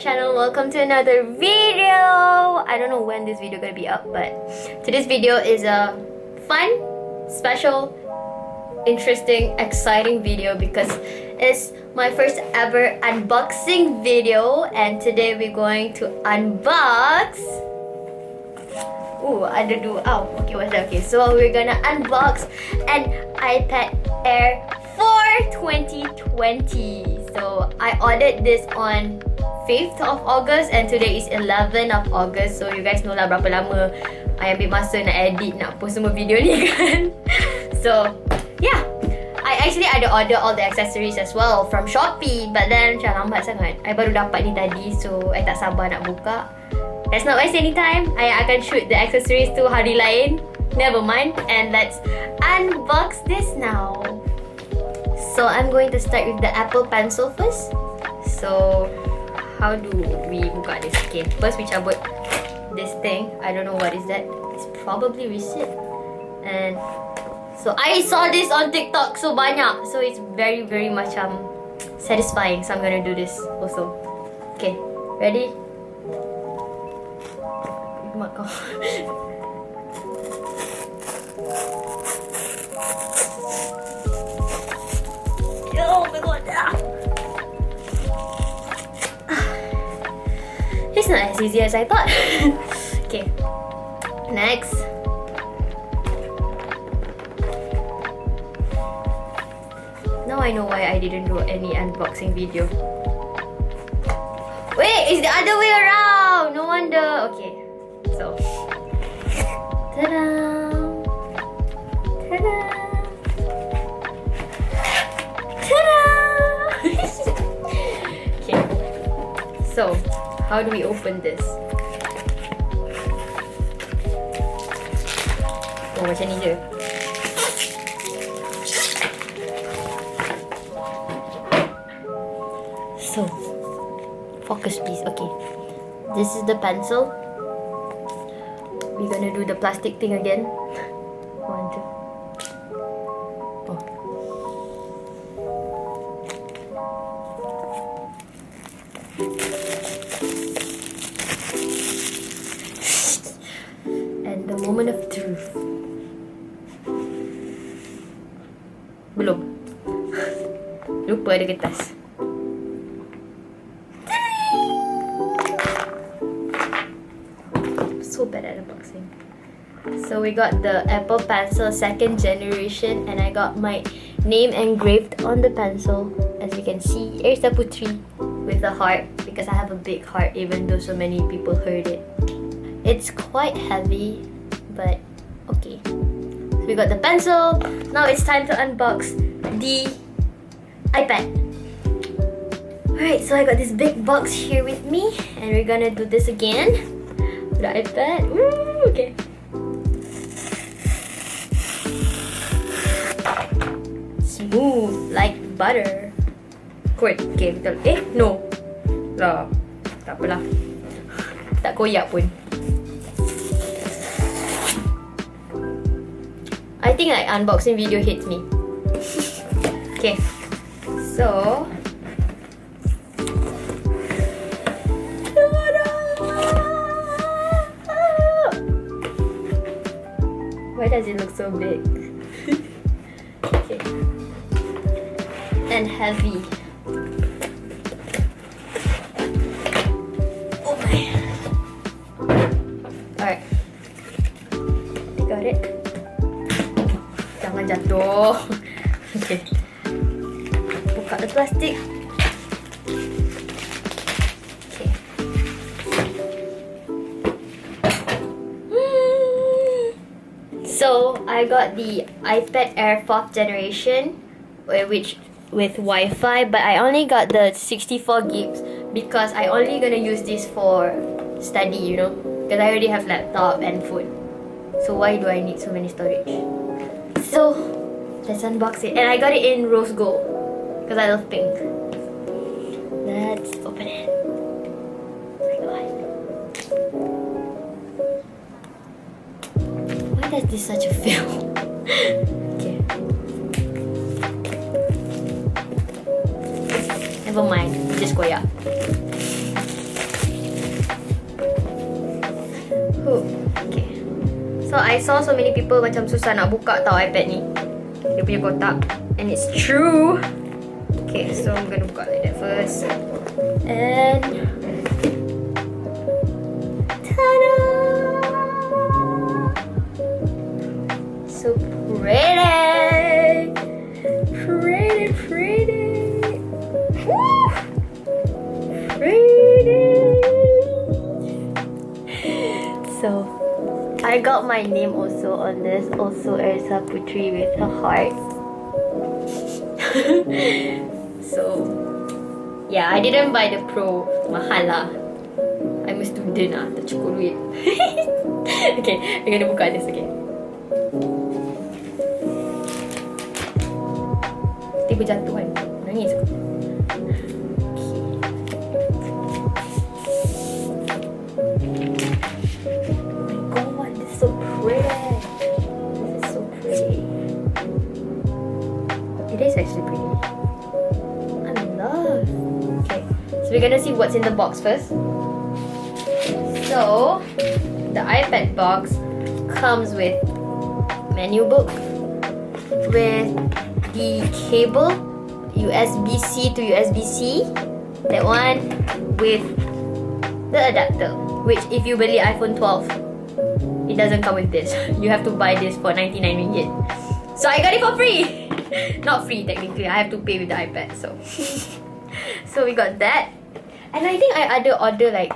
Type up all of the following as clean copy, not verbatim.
channel. Welcome to another video. I don't know when this video gonna be up, but today's video is a fun, special, interesting, exciting video because it's my first ever unboxing video, and today we're going to unbox. Okay, what's that? Okay, so we're gonna unbox an iPad Air for 2020. So I ordered this on 5th of August and today is 11th of August. So you guys know lah berapa lama I ambil masa nak edit, nak post semua video ni kan. So yeah, I actually ada order all the accessories as well from Shopee, but then macam lambat sangat. I baru dapat ni tadi, so I tak sabar nak buka. Let's not waste any time. I akan shoot the accessories tu hari lain. Never mind, and let's unbox this now. So I'm going to start with the Apple Pencil first. So how do we buka this? Okay, first we cabut this thing. I don't know what is that. It's probably receipt. And so I saw this on TikTok so banyak. So it's very macam satisfying. So I'm gonna do this also. Okay, ready? Oh my god. Oh my god. It's not as easy as I thought. Okay. Next. Now I know why I didn't do any unboxing video. Wait, it's the other way around. No wonder. Okay. So. Ta-da! Ta-da! Okay, so how do we open this? Oh, macam ni je. So, focus please. Okay, this is the pencil. We're gonna do the plastic thing again. One, two. Oh. And the moment of truth. Belum. Lupa ada kertas. So bad at unboxing. So we got the Apple Pencil 2nd generation, and I got my name engraved on the pencil. As you can see, Erissa Puteri with a heart because I have a big heart even though so many people heard it. It's quite heavy, but okay. So we got the pencil. Now it's time to unbox the iPad. Alright, so I got this big box here with me, and we're gonna do this again. The iPad. Woo, okay. Smooth like butter. Good. Okay, betul. No. Lah. Tak apalah. Tak koyak pun. I think like unboxing video hits me. Okay. So why does it look so big? Okay. And heavy. Oh my. Alright. I got it. Jangan jatuh. Okay. Buka the plastic. So I got the iPad Air 4th generation, which with Wi-Fi, but I only got the 64 gigs because I only gonna use this for study, you know, because I already have laptop and phone. So why do I need so many storage? So let's unbox it, and I got it in rose gold because I love pink. Let's open it. Oh my god. Why is this such a fail? Okay. Never mind, just koyak. I saw so many people macam susah nak buka tau iPad ni. Dia punya kotak. And it's true. Okay, so I'm gonna buka like that first. And ta-da! So pretty! Pretty! Woo! Pretty! So, I got my name also on this. Also, Erissa Puteri with a heart. So, yeah, I didn't buy the Pro. Mahal lah. I'm a student lah. Tak cukup duit. Okay, we're gonna buka this again. Tiba jatuh kan. Nangis aku. Actually pretty. I love. Okay, so we're gonna see what's in the box first. So the iPad box comes with menu book, with the cable USB-C to USB-C, that one, with the adapter, which if you beli iPhone 12, it doesn't come with this. You have to buy this for 99 ringgit. So I got it for free. Not free technically, I have to pay with the iPad, so so we got that. And I think I order like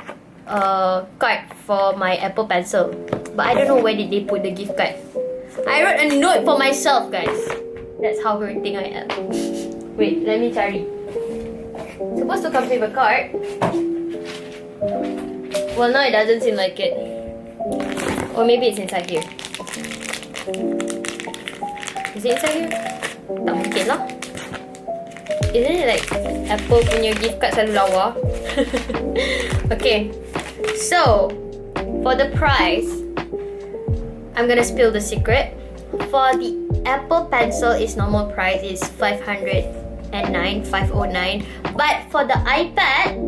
a card for my Apple Pencil, but I don't know where did they put the gift card. I wrote a note for myself, guys. That's how hurting I am. Wait, let me cari. Supposed to come with a card. Well, now it doesn't seem like it. Or maybe it's inside here. Is it inside here? Tak mungkin lah. Isn't it like Apple punya gift card selalu lawa? Okay, so for the price, I'm gonna spill the secret. For the Apple Pencil, its normal price is 509. But for the iPad,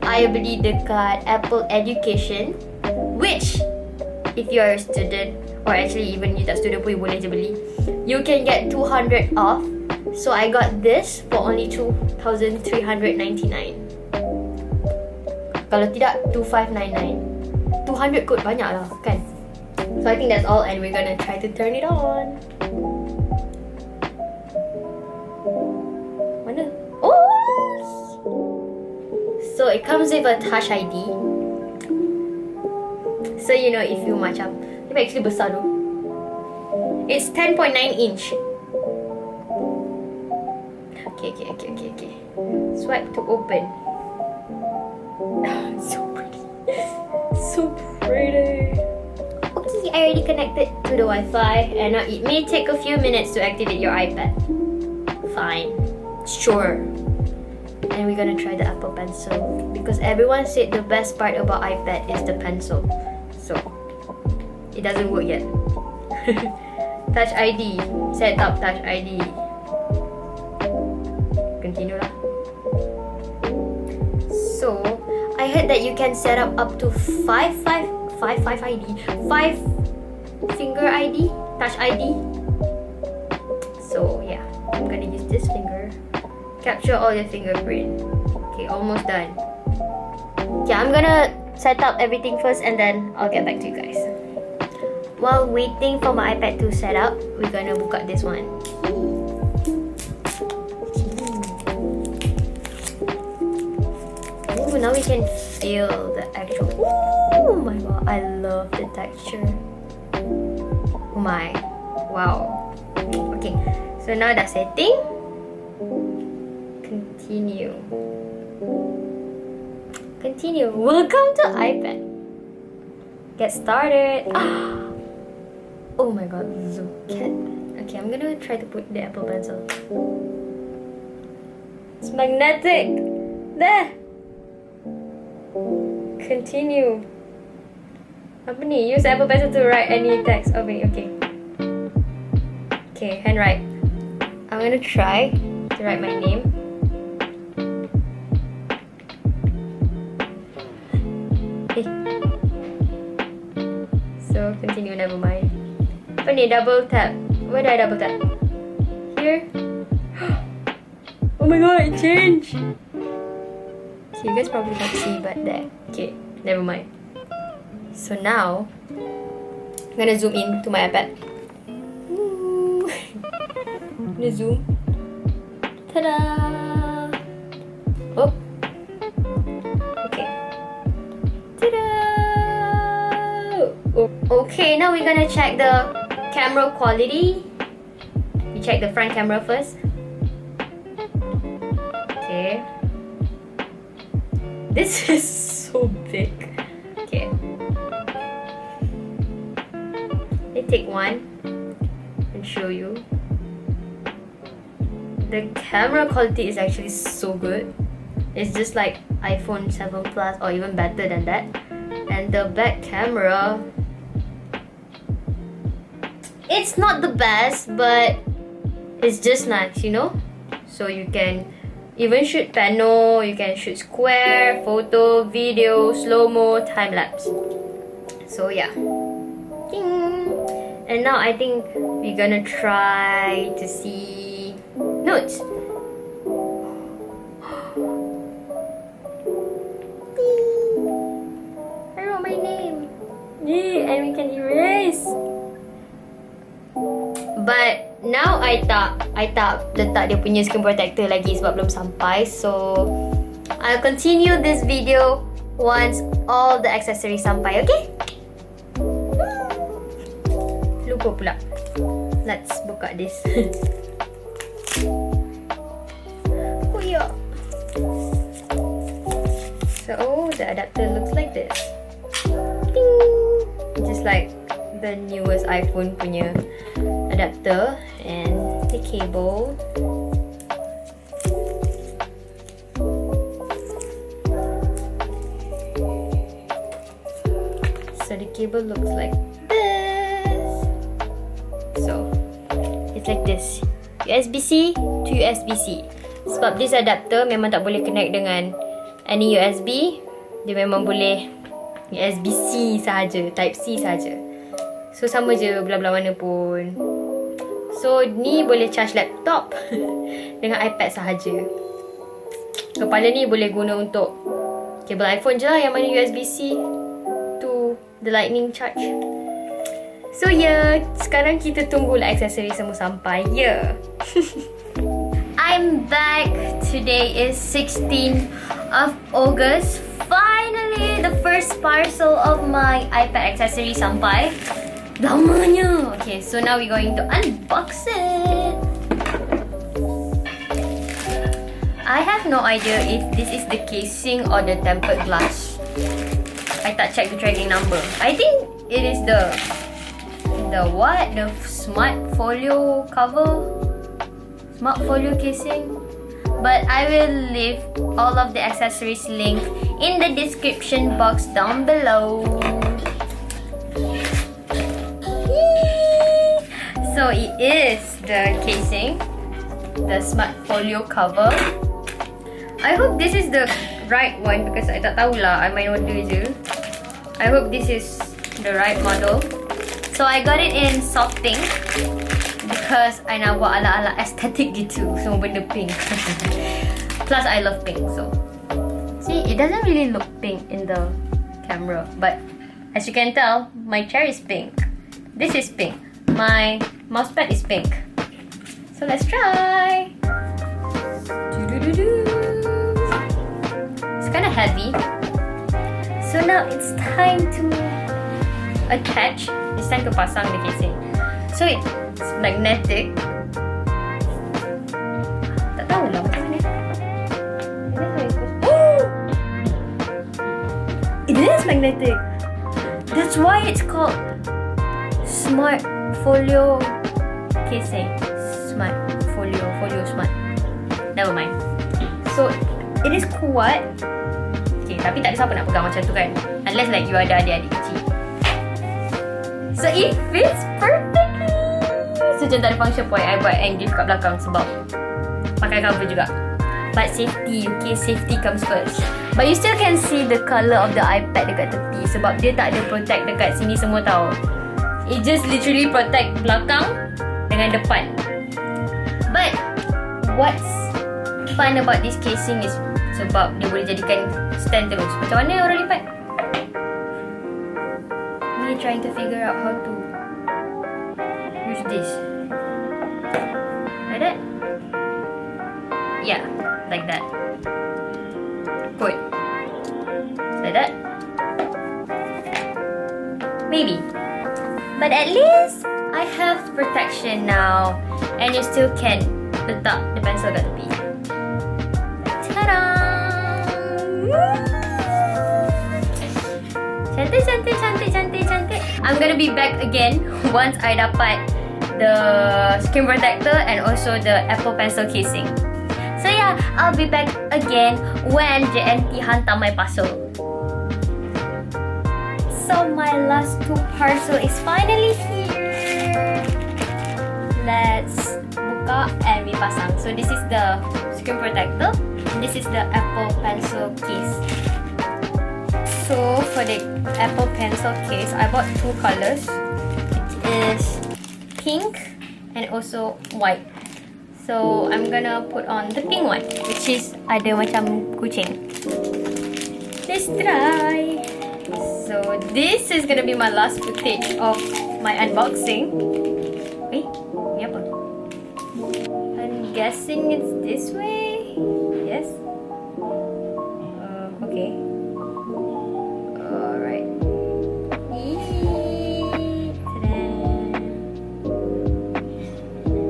I beli dekat Apple Education, which if you are a student, or actually even you tak student pun you boleh je beli, you can get 200 off. So I got this for only 2,399. Kalau tidak 2,599. 200 kot banyak lah kan. So I think that's all, and we're gonna try to turn it on. Mana? Oh! So it comes with a Touch ID. So you know if you macam, ini actually besar tu. It's 10.9 inch. Okay. Swipe to open. So pretty. So pretty. Okay, I already connected to the Wi-Fi, and now it may take a few minutes to activate your iPad. Fine. Sure. And we're gonna try the Apple Pencil, because everyone said the best part about iPad is the pencil. So it doesn't work yet. Touch ID. Set up Touch ID. Continue lah. So I heard that you can set up to 5 ID, 5 finger ID, Touch ID. So yeah, I'm gonna use this finger. Capture all your fingerprint. Okay, almost done. Yeah, I'm gonna set up everything first, and then I'll get back to you guys. While waiting for my iPad to set up, we're gonna buka this one. Ooh, now we can feel the actual. Oh my god, I love the texture. Oh my, wow. Okay, so now that's setting. Continue. Welcome to iPad. Get started. Oh my god, so cat. Okay, I'm gonna try to put the Apple Pencil. It's magnetic. There. Continue. Apa ni? Use Apple Pencil to write any text. Okay. Okay, handwrite. I'm gonna try to write my name. continue, never mind. Apa ni, double tap. Where do I double tap? Here? Oh my god, it changed! Okay, you guys probably can't see, but there. Okay, never mind. So now, I'm gonna zoom in to my iPad. I'm gonna zoom. Ta-da! Oh! Okay. Ta-da! Oh. Okay, now we're gonna check the camera quality. We check the front camera first. Okay. This is so big. Okay. Let me take one and show you. The camera quality is actually so good. It's just like iPhone 7 Plus or even better than that. And the back camera, it's not the best, but it's just nice, you know? So you can even shoot pano, you can shoot square, photo, video, slow-mo, time-lapse. So yeah. Ding. And now I think we're gonna try to see notes. I wrote my name. Yeah, and we can erase. But now I tak letak dia punya screen protector lagi sebab belum sampai. So I'll continue this video once all the accessories sampai, okay? Lupa pula. Let's buka this. Oh yeah. So the adapter looks like this. Ding! Just like the newest iPhone punya adapter, and the cable. So the cable looks like this. So it's like this, USB-C to USB-C. Sebab this adapter memang tak boleh connect dengan any USB. Dia memang boleh USB-C sahaja, Type C sahaja. So sama je belah-belah mana pun. So ni boleh charge laptop dengan iPad sahaja. Kepala ni boleh guna untuk kabel iPhone je lah, yang mana USB-C to the lightning charge. So yeah, sekarang kita tunggulah aksesori semua sampai. Yeah. I'm back. Today is 16th of August. Finally, the first parcel of my iPad accessory sampai. Lamanya. Okay, so now we're going to unbox it. I have no idea if this is the casing or the tempered glass. I tak check the tracking number. I think it is the what? The smart folio cover? Smart folio casing? But I will leave all of the accessories link in the description box down below. So it is the casing, the smart folio cover. I hope this is the right one because I tak tahulah, I main order je. I hope this is the right model. So I got it in soft pink because I nak buat ala-ala aesthetic gitu, semua benda pink. Plus I love pink, so see, it doesn't really look pink in the camera, but as you can tell, my chair is pink. This is pink. My mousepad is pink. So let's try. It's kind of heavy. So now it's time to attach. It's time to pasang the casing. So it's magnetic. Tak tahu lah macam mana. Oh! It is magnetic. That's why it's called Smart Folio casing. Smart Folio Smart. Never mind. So it is kuat. Okay, tapi tak ada siapa nak pegang macam tu kan, unless like you ada adik-adik kecil. So it fits perfectly. So macam tak ada function point, I buat angle kat belakang sebab pakai cover juga. But safety, okay, safety comes first. But you still can see the colour of the iPad dekat tepi sebab dia tak ada protect dekat sini semua tau. It just literally protect belakang dengan depan. But what's fun about this casing is sebab dia boleh jadikan stand terus. Macam mana orang lipat? Me trying to figure out how to use this. Like that? Yeah, like that. Good. Like that? Maybe. But at least I have protection now. And you still can letak the pencil kat tepi. Ta-da! Cantik, cantik, cantik, cantik, cantik. I'm gonna be back again once I dapat the screen protector and also the Apple Pencil casing. So yeah, I'll be back again when JNT hantar my parcel. So my last 2 parcel is finally here. Let's buka and we pasang. So this is the screen protector. This is the Apple Pencil case. So for the Apple Pencil case, I bought 2 colors. It is pink and also white. So I'm gonna put on the pink one, which is ada macam kucing. Let's try. So this is gonna be my last footage of my unboxing. Wait, ni apa? I'm guessing it's this way. Yes. Okay. Alright.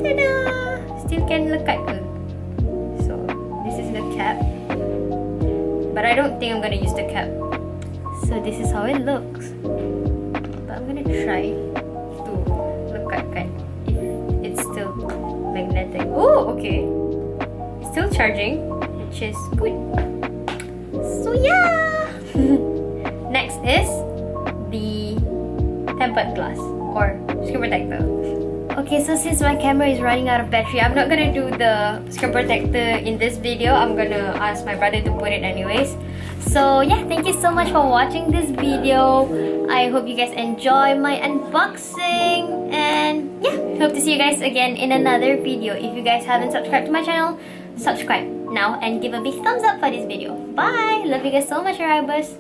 Ta-da! Still can lekat ke? So this is the cap. But I don't think I'm gonna use the cap. So this is how it looks. But I'm gonna try to lekatkan if it's still magnetic. Oh, okay. Still charging, which is good. So yeah. Next is the tempered glass or screen protector. Okay, so since my camera is running out of battery, I'm not gonna do the screen protector in this video. I'm gonna ask my brother to put it anyways. So yeah, thank you so much for watching this video. I hope you guys enjoy my unboxing, and yeah, hope to see you guys again in another video. If you guys haven't subscribed to my channel, subscribe now and give a big thumbs up for this video. Bye! Love you guys so much, Erissa.